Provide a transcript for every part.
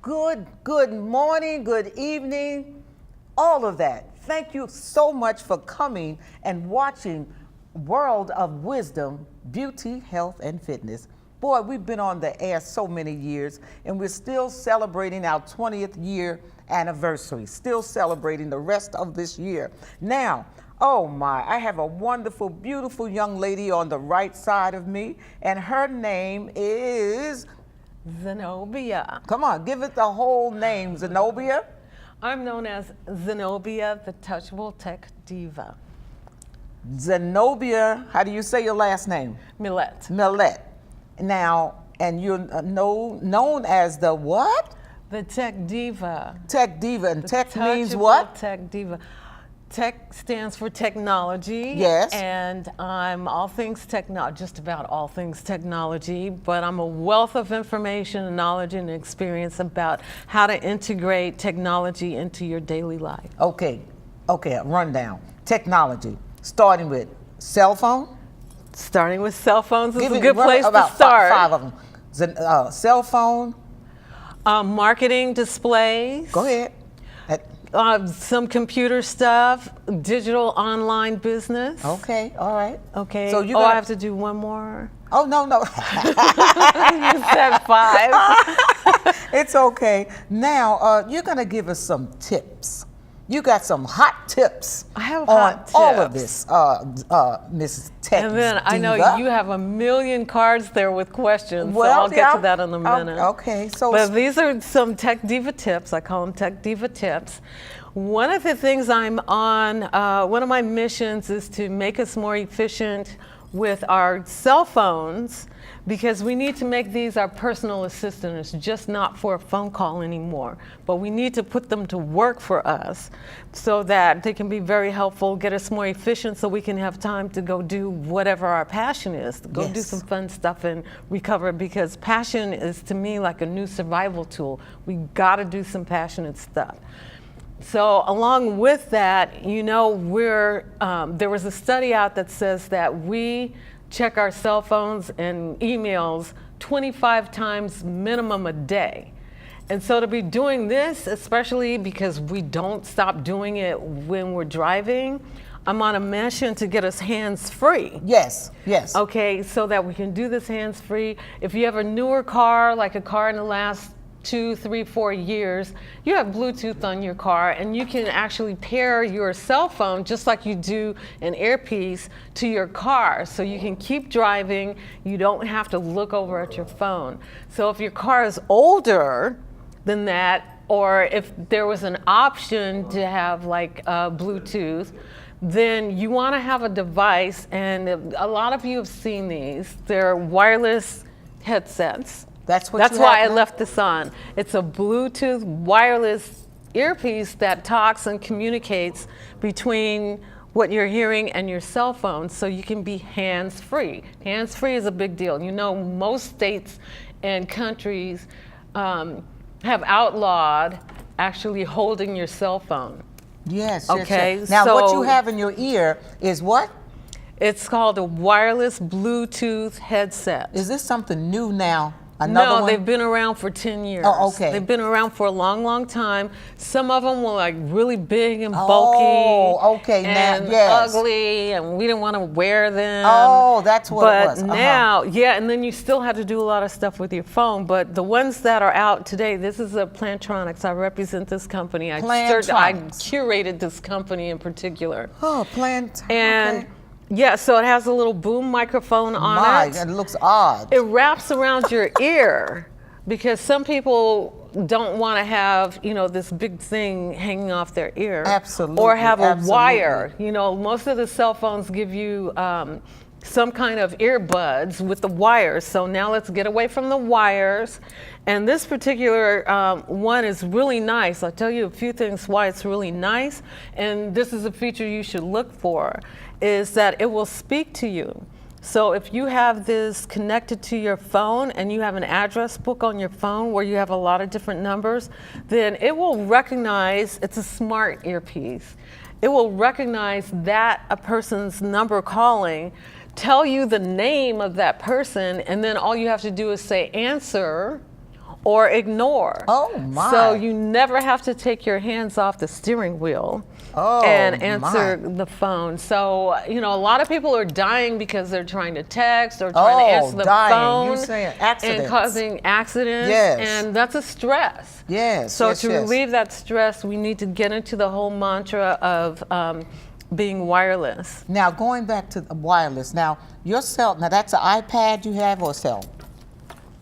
Good morning, good evening, all of that. Thank you so much for coming and watching World of Wisdom, Beauty, Health, and Fitness. Boy, we've been on the air so many years, and we're still celebrating our 20th year anniversary, still celebrating the rest of this year. Now, oh my, I have a wonderful, beautiful young lady on the right side of me, and her name is Zenobia. Come on, give it the whole name, Zenobia. I'm known as Zenobia, the Touchable Tech Diva. Zenobia, how do you say your last name? Millette. Millette. Now, and you're known as the what? The Tech Diva. Tech Diva, and The tech means Touchable what? Tech Diva. Tech stands for technology. Yes. And I'm all things technology, just about all things technology, but I'm a wealth of information and knowledge and experience about how to integrate technology into your daily life. Okay, a rundown. Technology, starting with cell phone. Starting with cell phones is Give a me good place to about start. five of them. Cell phone. Marketing displays. Go ahead. Some computer stuff, digital online business. Okay, all right. Okay. So I have to do one more. Oh, no. You said 5. It's okay. Now, you're going to give us some tips. You got some hot tips. I have on hot tips. all of this, Mrs. Tech And then I know Diva. you have a million cards there with questions, so Well, I'll get to that in a minute. Okay, so But these are some Tech Diva tips. I call them Tech Diva tips. One of the things I'm on, one of my missions is to make us more efficient with our cell phones, because we need to make these our personal assistant. It's just not for a phone call anymore, but we need to put them to work for us so that they can be very helpful, get us more efficient so we can have time to go do whatever our passion is, go do some fun stuff and recover, because passion is to me like a new survival tool. We gotta do some passionate stuff. So along with that, you know, there was a study out that says that we check our cell phones and emails 25 times minimum a day. And so to be doing this, especially because we don't stop doing it when we're driving, I'm on a mission to get us hands-free. Yes. Okay, so that we can do this hands-free. If you have a newer car, like a car in the last 2, 3, 4 years, you have Bluetooth on your car, and you can actually pair your cell phone just like you do an earpiece to your car, so you can keep driving. You don't have to look over at your phone. So if your car is older than that, or if there was an option to have like Bluetooth, then you want to have a device, and a lot of you have seen these. They're wireless headsets. That's why I left this on. It's a Bluetooth wireless earpiece that talks and communicates between what you're hearing and your cell phone, so you can be hands-free. Hands-free is a big deal. You know, most states and countries have outlawed actually holding your cell phone. Yes. Okay. Now, so what you have in your ear is what? It's called a wireless Bluetooth headset. Is this something new now? No, they've been around for 10 years. Oh, okay. They've been around for a long, long time. Some of them were like really big and bulky. Oh, okay. And ugly, and we didn't want to wear them. Oh, that's what it was. But now, and then you still had to do a lot of stuff with your phone. But the ones that are out today, this is a Plantronics. I represent this company. I curated this company in particular. Oh, Plantronics. And yeah, so it has a little boom microphone on it. It looks odd. It wraps around your ear, because some people don't want to have, you know, this big thing hanging off their ear. Absolutely. Or have a wire. You know, most of the cell phones give you some kind of earbuds with the wires. So now let's get away from the wires. And this particular one is really nice. I'll tell you a few things why it's really nice. And this is a feature you should look for, is that it will speak to you. So if you have this connected to your phone and you have an address book on your phone where you have a lot of different numbers, then it will recognize, it's a smart earpiece. It will recognize that a person's number calling, tell you the name of that person, and then all you have to do is say answer, or ignore. Oh, my. So you never have to take your hands off the steering wheel Oh, and answer my. the phone. So, you know, a lot of people are dying because they're trying to text or trying to answer the phone. You're saying accidents. And causing accidents. Yes. And that's a stress. Yes. So yes, to yes. relieve that stress, we need to get into the whole mantra of being wireless. Now, going back to the wireless. Now, your cell, now that's an iPad you have or a cell?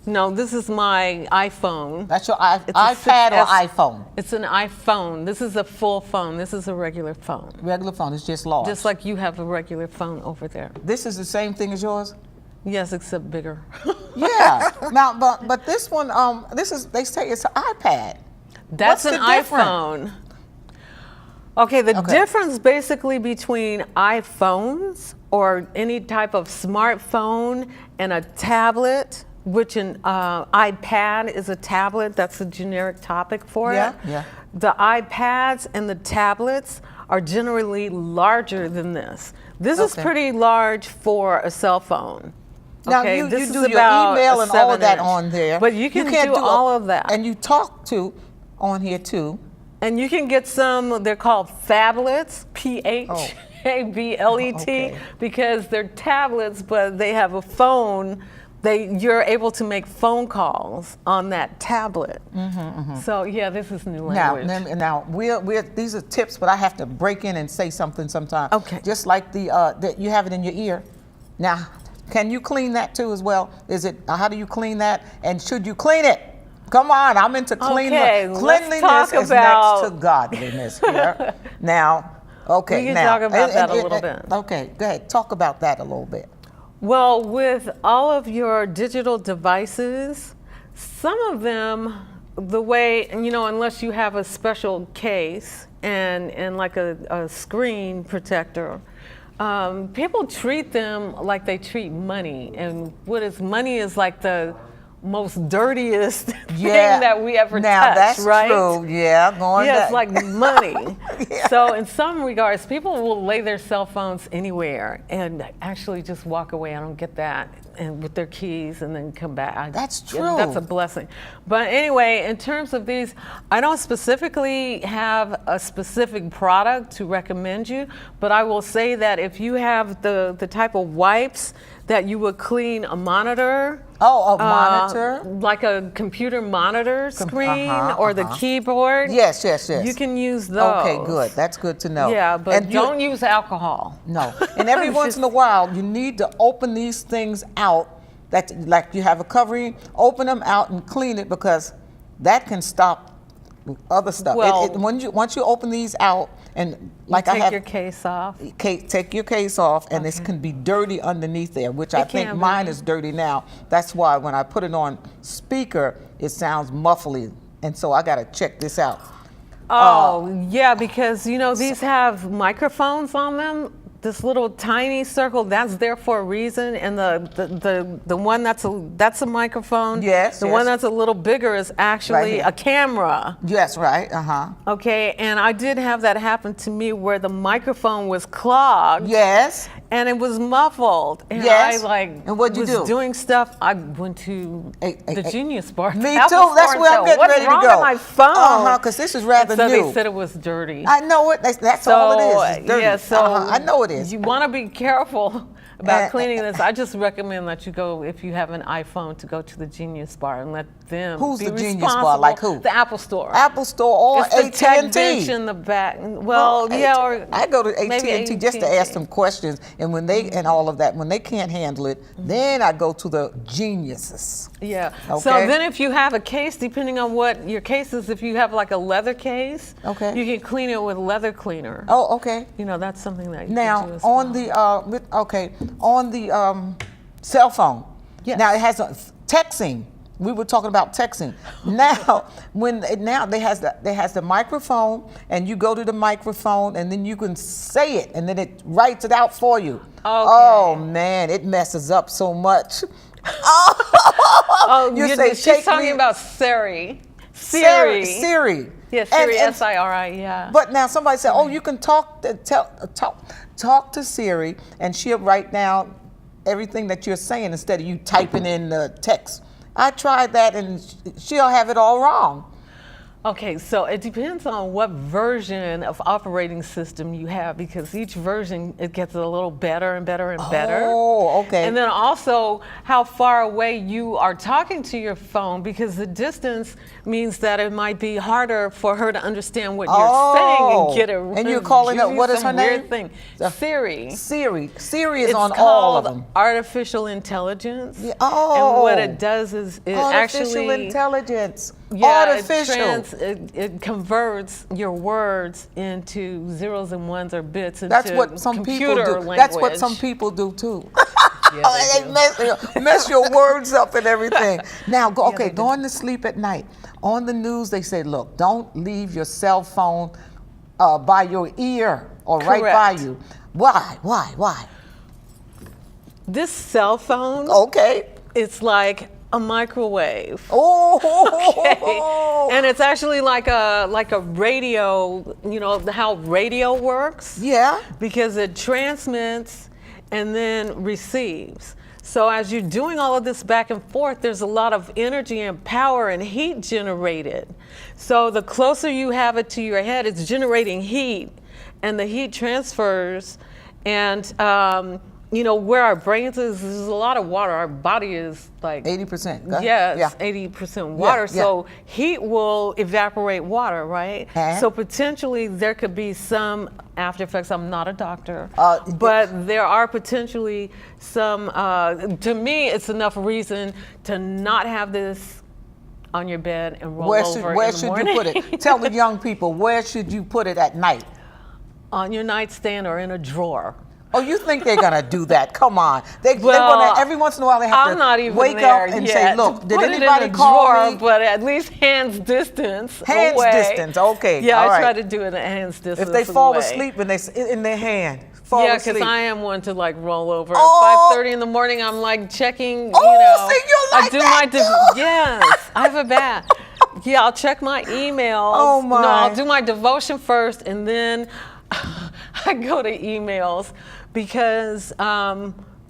No, this is my iPhone. That's your It's a iPad or 6S. iPhone? It's an iPhone. This is a full phone. This is a regular phone. Regular phone, it's just large. Just like you have a regular phone over there. This is the same thing as yours? Yes, except bigger. Yeah. Now, but this one, this is, they say it's an iPad. That's What's an the difference? iPhone. Okay, the Okay. difference basically between iPhones or any type of smartphone and a tablet, which an iPad is a tablet, that's a generic topic for Yeah, it. yeah. The iPads and the tablets are generally larger than this. This is Okay. pretty large for a cell phone. Now, Okay, you this do is your about email a and all of that 7-inch. on there. But you can can't do all of that. And you talk to on here too. And you can get some, they're called phablets, P-H-A-B-L-E-T, Okay. because they're tablets, but they have a phone. You're able to make phone calls on that tablet. So yeah, this is new language. Now these are tips, but I have to break in and say something sometime. Okay. Just like that you have it in your ear. Now, can you clean that too as well? Is it, how do you clean that? And should you clean it? Come on, I'm into cleaning. Okay, let's Cleanliness talk is about- next to godliness here. Now, okay. We can now, talk about that a little bit. Okay, go ahead. Talk about that a little bit. Well, with all of your digital devices, some of them, the way, you know, unless you have a special case and like a screen protector, people treat them like they treat money. And what is money is like the most dirtiest thing that we ever now, touch, that's right? true. Yeah, going Yeah, back. it's like money. Yeah. So in some regards, people will lay their cell phones anywhere and actually just walk away. I don't get that. And with their keys and then come back. That's Yeah, true. that's a blessing. But anyway, in terms of these, I don't specifically have a specific product to recommend you, but I will say that if you have the type of wipes that you would clean a monitor, Oh, a monitor? like a computer monitor screen uh-huh, or the uh-huh. keyboard. Yes, yes, yes. You can use those. Okay, good. That's good to know. Yeah, but And don't use alcohol. No. And every once in a while, you need to open these things out. That, like you have a covering, open them out and clean it, because that can stop other stuff. Well- Once you open these out, and like I Take have, your case off. take your case off, and this can be dirty underneath there, which I It think can be. mine is dirty now. That's why when I put it on speaker, it sounds muffly, and so I got to check this out. Oh, yeah, because you know these have microphones on them. This little tiny circle, that's there for a reason, and the one that's a microphone. Yes, The yes. one that's a little bigger is actually here. a camera. Yes, right. Okay, and I did have that happen to me where the microphone was clogged. Yes. And it was muffled. And Yes. I And what'd you was do? doing stuff. I went to the Genius Bar. Me the too. Apple That's Store, where and I'm said, getting "What's ready to wrong go. with my phone?" Because this is rather And so new. they said it was dirty. I know it. That's all it is. It's dirty. Yeah, so I know it is. You want to be careful about And- cleaning this. I just recommend that you go, if you have an iPhone, to go to the Genius Bar and let them Who's be the Genius responsible. Bar? Like who? The Apple Store. Apple Store or It's the tech AT&T. bench in the back. Well, yeah, or I go to maybe AT&T just to ask them questions, and when they and all of that, when they can't handle it, then I go to the geniuses. Yeah. Okay. So then if you have a case, depending on what your case is, if you have like a leather case, Okay. you can clean it with leather cleaner. Oh, okay. You know, that's something that you Now can do as on well. the cell phone. Yes. Now it has texting. We were talking about texting. Now they has the microphone, and you go to the microphone, and then you can say it, and then it writes it out for you. Oh man, it messes up so much. Oh, you say, she's "Take talking me-" about Siri. Siri. Yeah, And- Siri, and- Siri, yeah. But now somebody said, "Oh, you can talk to Siri, and she'll write down everything that you're saying instead of you typing in the text." I tried that, and she'll have it all wrong. Okay, so it depends on what version of operating system you have, because each version, it gets a little better and better and better. Oh, okay. And then also how far away you are talking to your phone, because the distance means that it might be harder for her to understand what you're saying and get it. And you're calling up, what is her name? Weird thing. Siri. Siri is It's on all of called them. artificial intelligence. Yeah. Oh. And what it does is it Artificial actually intelligence. yeah, Artificial. it converts your words into zeros and ones or bits into That's what some people computer do. language. That's what some people do too. Yeah, They mess your words up and everything. Now, Yeah, they do. going to sleep at night. On the news, they say, look, don't leave your cell phone by your ear or right by Correct. you. Why? This cell phone, Okay. it's like a microwave. Oh. And it's actually like a radio, you know how radio works? Yeah. Because it transmits and then receives. So as you're doing all of this back and forth, there's a lot of energy and power and heat generated. So the closer you have it to your head, it's generating heat, and the heat transfers. And you know, where our brains is, there's a lot of water. Our body is like 80%. Go ahead. yeah, it's 80% water. Yeah. So heat will evaporate water, right? Uh-huh. So potentially there could be some after effects. I'm not a doctor, but there are potentially some. To me, it's enough reason to not have this on your bed and roll over where in the should morning. you put it? Tell the young people, where should you put it at night? On your nightstand or in a drawer. Oh, you think they're gonna do that? Come on, they Well, want to. Every once in a while, they have I'm to not even wake there up and yet say, to "Look, did put it in anybody a call drawer, me?" But at least hands distance Hands away. distance, okay. Yeah, all I right. try to do it at hands distance. If they fall away. asleep and in their hand, fall Yeah, asleep. because I am one to like roll over. Oh. At 5:30 in the morning, I'm like checking. Oh, you know, see, you're like I do that, too. yes, I have a bad. Yeah, I'll check my emails. Oh, my. No, I'll do my devotion first, and then I go to emails because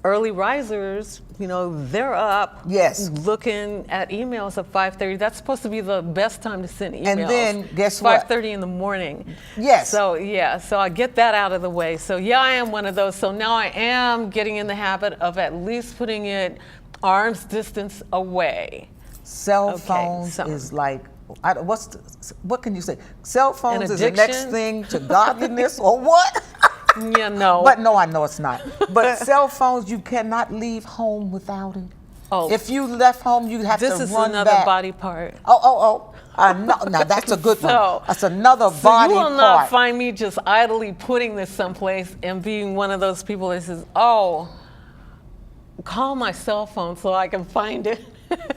early risers, you know, they're up. Yes. Looking at emails at 5:30. That's supposed to be the best time to send emails. And then, guess what? 5:30 in the morning. Yes. So yeah, so I get that out of the way. So yeah, I am one of those. So now I am getting in the habit of at least putting it arm's distance away. Cell Okay, phones so- is like, what can you say? Cell phones is the next addiction? thing to godliness, or what? Yeah, no. But no, I know it's not. But cell phones, you cannot leave home without it. Oh. If you left home, you have This to is run another back. body part. Oh. Now that's a good So- one. That's another So body you will part. not find me just idly putting this someplace and being one of those people that says, "Oh, call my cell phone so I can find it."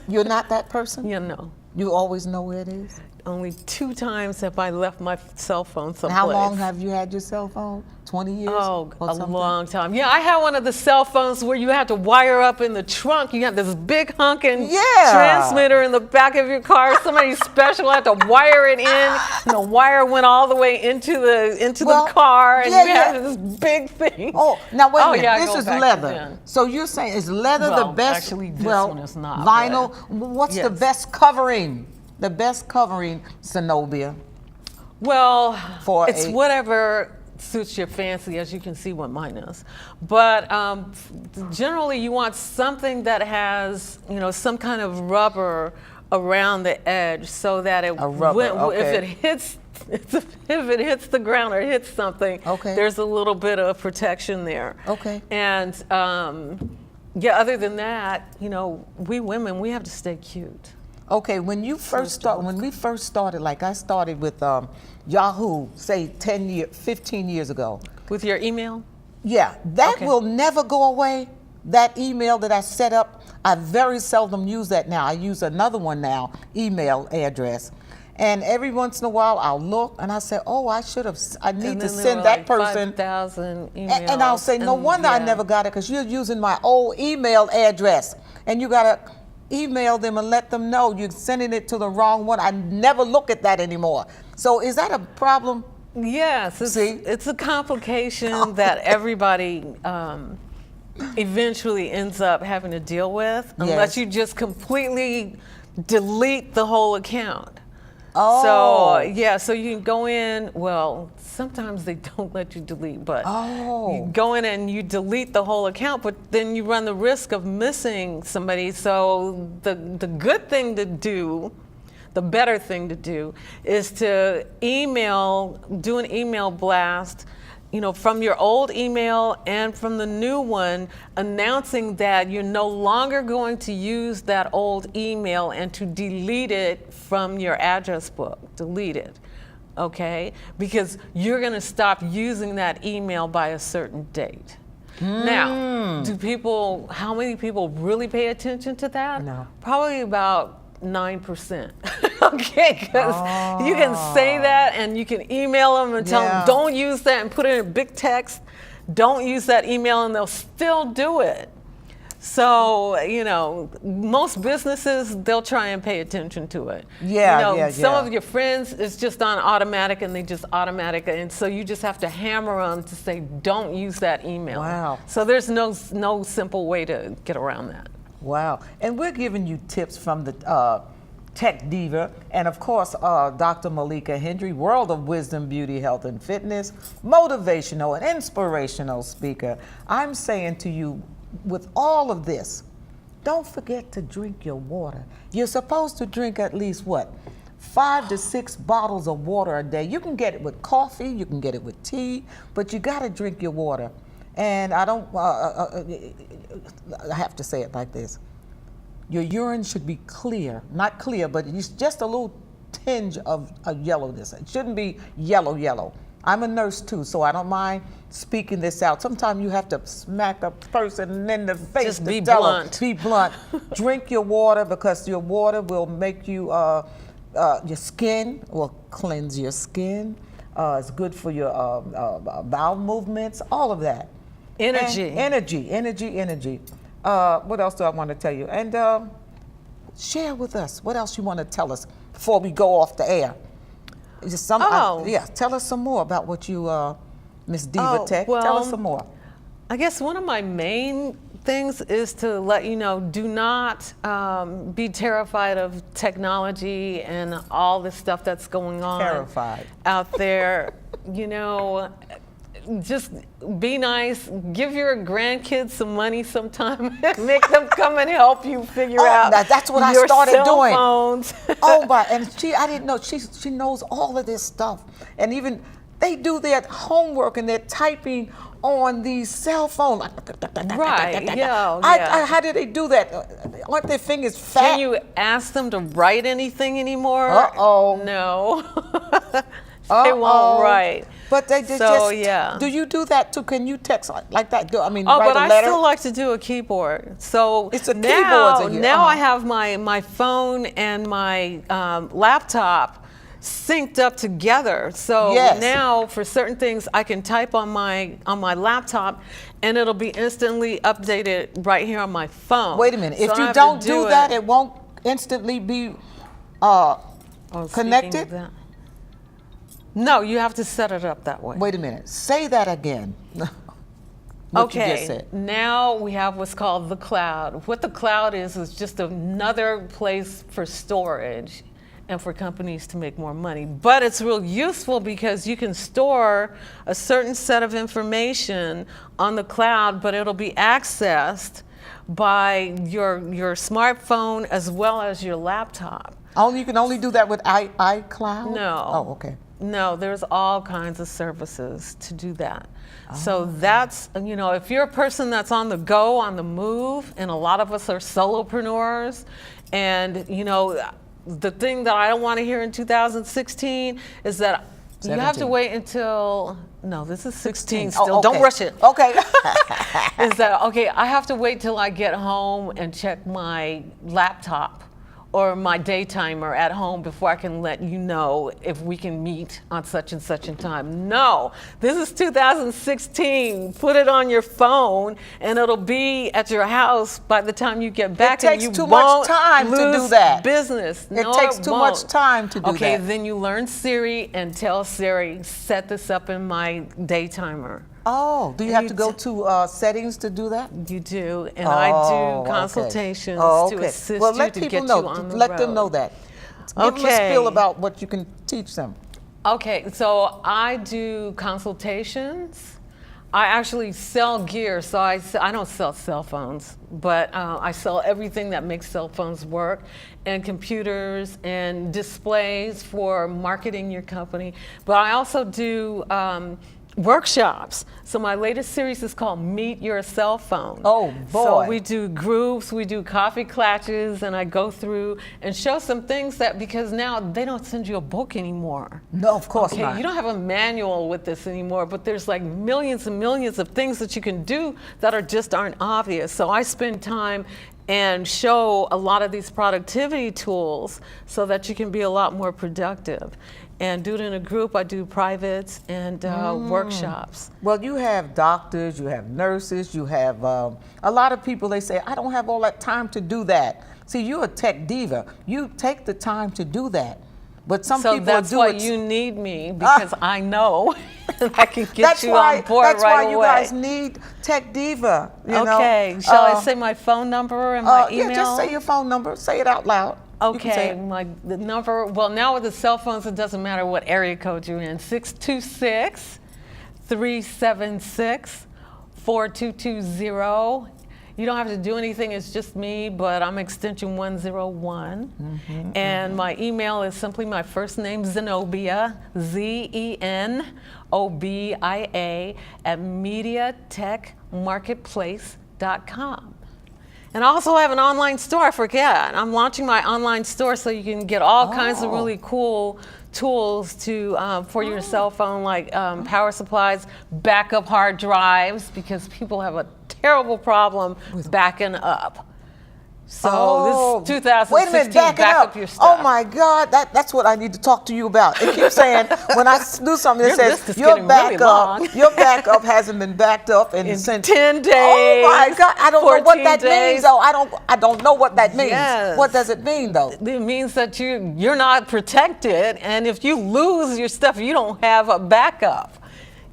You're not that person? You know, You always know where it is? only 2 times have I left my cell phone someplace. How long have you had your cell phone? 20 years? Oh, or a something? long time. Yeah, I had one of the cell phones where you have to wire up in the trunk. You have this big hunking Yeah. transmitter in the back of your car. Somebody special had to wire it in, and the wire went all the way into Well, the car, and yeah, you had yeah. this big thing. Oh, now wait a minute. yeah, I This go is back to leather. then. So you're saying is leather the Well, best? actually, this well, one is not, vinyl. but What's the yes. best covering? The best covering, Zenobia. Well, For it's a- whatever suits your fancy, as you can see what mine is. But generally, you want something that has, you know, some kind of rubber around the edge, so that it A rubber, okay. if it hits the ground or hits something, Okay. there's a little bit of protection there. Okay. And yeah, other than that, you know, we women, we have to stay cute. Okay, when we first started, like I started with Yahoo, say 15 years ago. With your email? Yeah, that Okay. will never go away. That email that I set up, I very seldom use that now. I use another one now, email address. And every once in a while, I'll look and I say, oh, I need to And then there send were that like person. 5,000 emails. And I'll say, no wonder I yeah. never got it, because you're using my old email address. And you got to email them and let them know you're sending it to the wrong one. I never look at that anymore. So is that a problem? Yes, See? it's a complication that everybody eventually ends up having to deal with unless Yes. you just completely delete the whole account. Oh. So yeah, so you can go in, well, sometimes they don't let you delete, but you go in and you delete the whole account, but then you run the risk of missing somebody. So the good thing to do, the better thing to do, is to do an email blast, from your old email and from the new one, announcing that you're no longer going to use that old email and to delete it from your address book. Delete it, okay? Because you're going to stop using that email by a certain date. Now, how many people really pay attention to that? No. Probably about 9%. Okay, because you can say that and you can email them and tell them, don't use that, and put it in big text. Don't use that email, and they'll still do it. So, most businesses, they'll try and pay attention to it. Some of your friends, it's just on automatic, and they just automatic. And so you just have to hammer on to say, don't use that email. Wow. So there's no simple way to get around that. Wow. And we're giving you tips from the Tech Diva, and of course, Dr. Malika Hendry, World of Wisdom, Beauty, Health, and Fitness, motivational and inspirational speaker. I'm saying to you, with all of this, don't forget to drink your water. You're supposed to drink at least, 5 to 6 bottles of water a day. You can get it with coffee, you can get it with tea, but you got to drink your water. And I don't, I have to say it like this. Your urine should be clear, not clear, but it's just a little tinge of yellowness. It shouldn't be yellow. I'm a nurse too, so I don't mind speaking this out. Sometimes you have to smack a person in the face. Just to be tell blunt. Them, be blunt. Drink your water, because your water will make you, your skin will cleanse your skin. It's good for your bowel movements, all of that. Energy. Energy. What else do I want to tell you? And share with us. What else you want to tell us before we go off the air? Just tell us some more about what you, Miss Diva Tech. Tell us some more. I guess one of my main things is to let you know, do not be terrified of technology and all the stuff that's going on out there. Just be nice. Give your grandkids some money sometime. Make them come and help you figure out. That's what your I started cell doing. Phones. I didn't know she knows all of this stuff, and even they do their homework and they're typing on these cell phones. Right. Yeah. How do they do that? Aren't their fingers fat? Can you ask them to write anything anymore? No. They won't write. But they just. Do you do that too? Can you text like that? Write a letter? I still like to do a keyboard. So it's a keyboard. Now I have my phone and my laptop synced up together. So now for certain things I can type on my laptop and it'll be instantly updated right here on my phone. Wait a minute. If you don't do that, it won't instantly be connected? No, you have to set it up that way. Wait a minute. Say that again. Okay, you just said. Now we have what's called the cloud. What the cloud is just another place for storage and for companies to make more money. But it's real useful because you can store a certain set of information on the cloud, but it'll be accessed by your smartphone as well as your laptop. You can only do that with iCloud? No. Oh, okay. No, there's all kinds of services to do that. So that's, if you're a person that's on the go, on the move, and a lot of us are solopreneurs, and, the thing that I don't want to hear in 2016 is that 17. You have to wait until, no, this is 16 still. Okay. Don't rush it. Okay. Is that, I have to wait till I get home and check my laptop or my day timer at home before I can let you know if we can meet on such and such a time. No, this is 2016. Put it on your phone and it'll be at your house by the time you get back. It takes too much time to do that. Business. It takes too much time to do that. Okay, then you learn Siri and tell Siri, set this up in my day timer. Oh, do you have to go to settings to do that? You do, and I do Okay. consultations Oh, to okay. assist Well, you let to people get know. you on the Let road. them know that. Give them a spiel about what you can teach them. Okay, so I do consultations. I actually sell gear, so I don't sell cell phones, but I sell everything that makes cell phones work, and computers and displays for marketing your company. But I also do workshops. So my latest series is called Meet Your Cell Phone. Oh, boy. So we do groups, we do coffee clatches, and I go through and show some things that, because now they don't send you a book anymore. No, of course Okay, not. you don't have a manual with this anymore, but there's like millions and millions of things that you can do that aren't obvious. So I spend time and show a lot of these productivity tools so that you can be a lot more productive. And do it in a group. I do privates and workshops. Well, you have doctors, you have nurses, you have a lot of people, they say, I don't have all that time to do that. See, you're a tech diva. You take the time to do that. But some So people that's do why it. you need me, because I know I can get That's you why, on board that's right why away. you guys need Tech Diva. You Okay, know? shall I say my phone number and my email? Yeah, just say your phone number. Say it out loud. You can say Okay, it. the number, well, now with the cell phones, it doesn't matter what area code you're in. 626-376-4220. You don't have to do anything, it's just me, but I'm extension 101. And my email is simply my first name, Zenobia, Zenobia, at MediaTechMarketplace.com. And I also have an online store, I forget. I'm launching my online store so you can get all kinds of really cool tools to for your cell phone, like power supplies, backup hard drives, because people have a terrible problem backing up. So this is 2016, wait a minute, back up your stuff. Oh my God, that's what I need to talk to you about. It keeps saying, when I do something, it Your list says, is getting really long." your backup hasn't been backed up in since 10 days. Oh my God, I don't know what that 14 means days. though. I don't know what that means. Yes. What does it mean though? It means that you're not protected, and if you lose your stuff, you don't have a backup.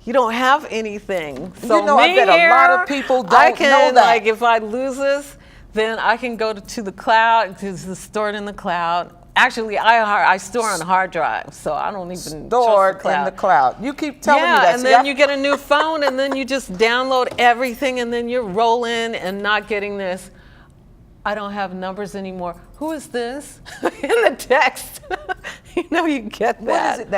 You don't have anything. So You know, I bet a lot of people don't know that. Like, if I lose this, then I can go to the cloud, because it's stored in the cloud. Actually, I store on hard drives, so I don't even Stored trust in the cloud. You keep telling me that. and See, then you get a new phone, and then you just download everything, and then you're rolling and not getting this. I don't have numbers anymore. Who is this? In the text. You know, you get that. What is it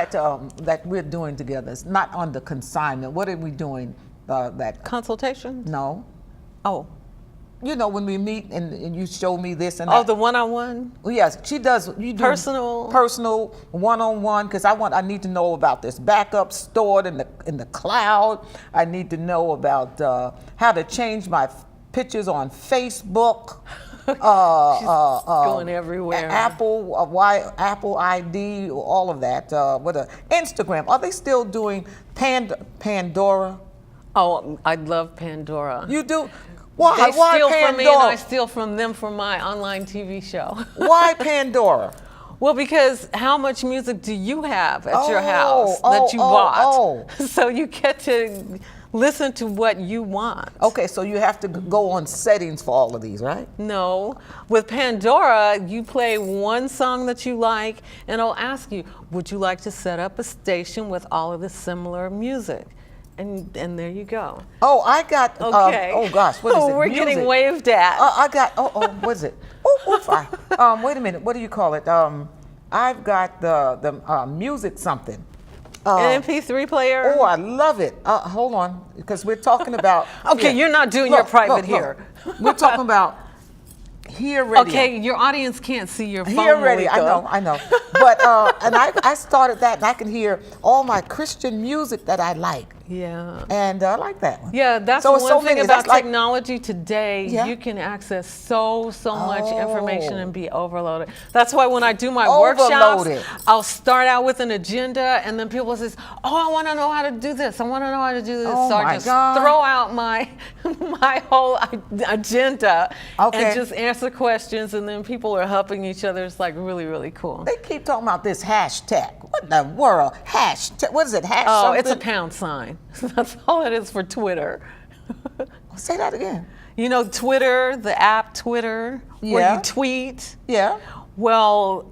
that we're doing together? It's not under consignment. What are we doing? That Consultation? No. Oh. You know, when we meet and you show me this and that. Oh, the one-on-one? Well, yes, she does. You do personal one-on-one, because I need to know about this backup stored in the cloud. I need to know about how to change my pictures on Facebook. She's going everywhere. Apple ID, all of that. Instagram. Are they still doing Pandora? Oh, I love Pandora. You do. Why? They Why steal Pandora? from me, and I steal from them for my online TV show. Why Pandora? Well, because how much music do you have at your house that you bought? So you get to listen to what you want. Okay, so you have to go on settings for all of these, right? No. With Pandora, you play one song that you like, and it'll ask you, would you like to set up a station with all of the similar music? And there you go. Oh, I got, Okay. oh gosh, what is it? We're Music. getting waved at. I got, what is it? Wait a minute, what do you call it? I've got the music something. An MP3 player? Oh, I love it. Hold on, because we're talking about. Okay, you're not doing your private here. We're talking about Hear Radio. Okay, your audience can't see your phone. Hear Radio, Malika. I know. But, and I started that, and I can hear all my Christian music that I like. Yeah. And I like that one. Yeah, that's So one it's so thing many. about That's like- technology today. Yeah. You can access so much information Oh. and be overloaded. That's why when I do my Overloaded. workshops, I'll start out with an agenda, and then people say, "Oh, I want to know how to do this. I want to know how to do this." Oh so I my just God. throw out my whole agenda Okay. and just answer questions, and then people are helping each other. It's like really cool. They keep talking about this hashtag. What in the world? Hashtag. What is it? Hash Oh, something? it's a pound sign. That's all it is for Twitter. Say that again. You know, Twitter, the app Twitter, where Yeah. you tweet. Yeah. Well,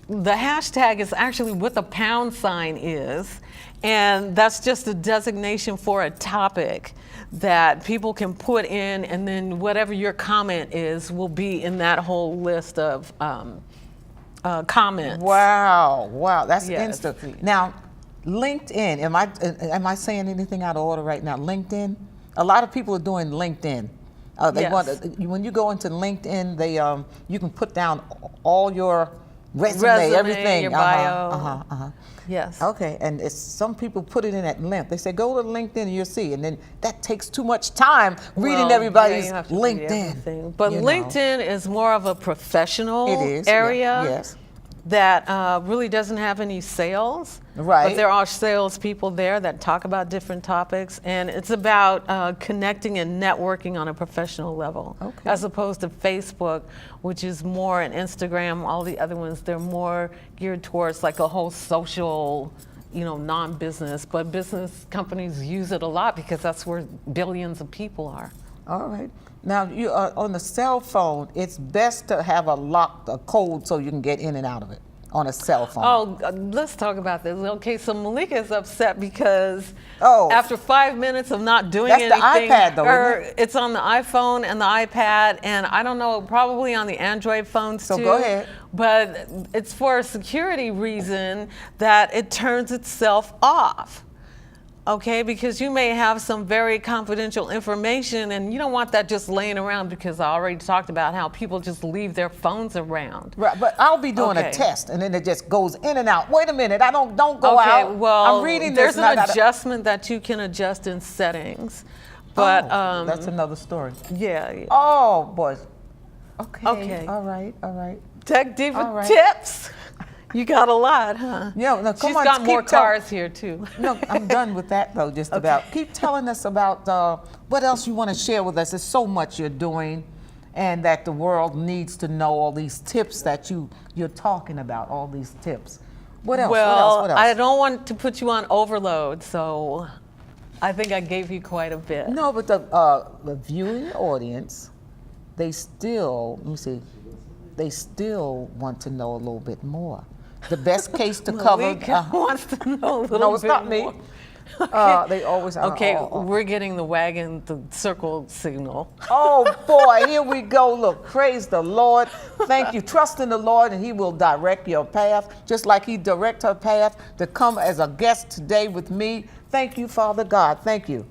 the hashtag is actually what the pound sign is, and that's just a designation for a topic that people can put in, and then whatever your comment is will be in that whole list of comments. Wow. Wow. That's Yes. instant. Now, LinkedIn. Am I saying anything out of order right now? LinkedIn. A lot of people are doing LinkedIn. They Yes. when you go into LinkedIn, they you can put down all your resume everything. your bio. Yes. Okay, and it's, some people put it in at length. They say go to LinkedIn and you'll see, and then that takes too much time reading Well, everybody's yeah, you have to read LinkedIn. everything. But you know. LinkedIn is more of a professional It is, yeah, area yes. that really doesn't have any sales. Right. But there are salespeople there that talk about different topics, and it's about connecting and networking on a professional level, Okay. as opposed to Facebook, which is more, and Instagram, all the other ones, they're more geared towards like a whole social, you know, non-business, but business companies use it a lot because that's where billions of people are. All right. Now, you on the cell phone, it's best to have a code so you can get in and out of it on a cell phone. Oh, let's talk about this. Okay, so Malika is upset because Oh. after 5 minutes of not doing That's the anything, iPad though, isn't it's on the iPhone and the iPad, and I don't know, probably on the Android phones So too. go ahead. But it's for a security reason that it turns itself off. Okay, because you may have some very confidential information and you don't want that just laying around, because I already talked about how people just leave their phones around. Right, but I'll be doing a Okay. test, and then it just goes in and out. Wait a minute, I don't go Okay, out. well, I'm reading there's this. and I an gotta- adjustment that you can adjust in settings, but Oh, that's another story. yeah. Oh boy. Okay. Okay. All right. All right. Tech Diva All right. tips. You got a lot, huh? Yeah. No, come She's on. got more keep tell- cars here too. No, I'm done with that though. Just about. Keep telling us about what else you want to share with us. There's so much you're doing, and that the world needs to know all these tips that you're talking about. All these tips. What else? Well, what else? What else? I don't want to put you on overload, so I think I gave you quite a bit. No, but the viewing audience, they still, let me see, they still want to know a little bit more. The best case to cover. Malika wants to know a little No, it's bit not more. me. They always. Okay, Oh, we're getting the wagon, the circle signal. oh boy, here we go. Look, praise the Lord. Thank you. Trust in the Lord, and He will direct your path, just like He direct her path to come as a guest today with me. Thank you, Father God. Thank you.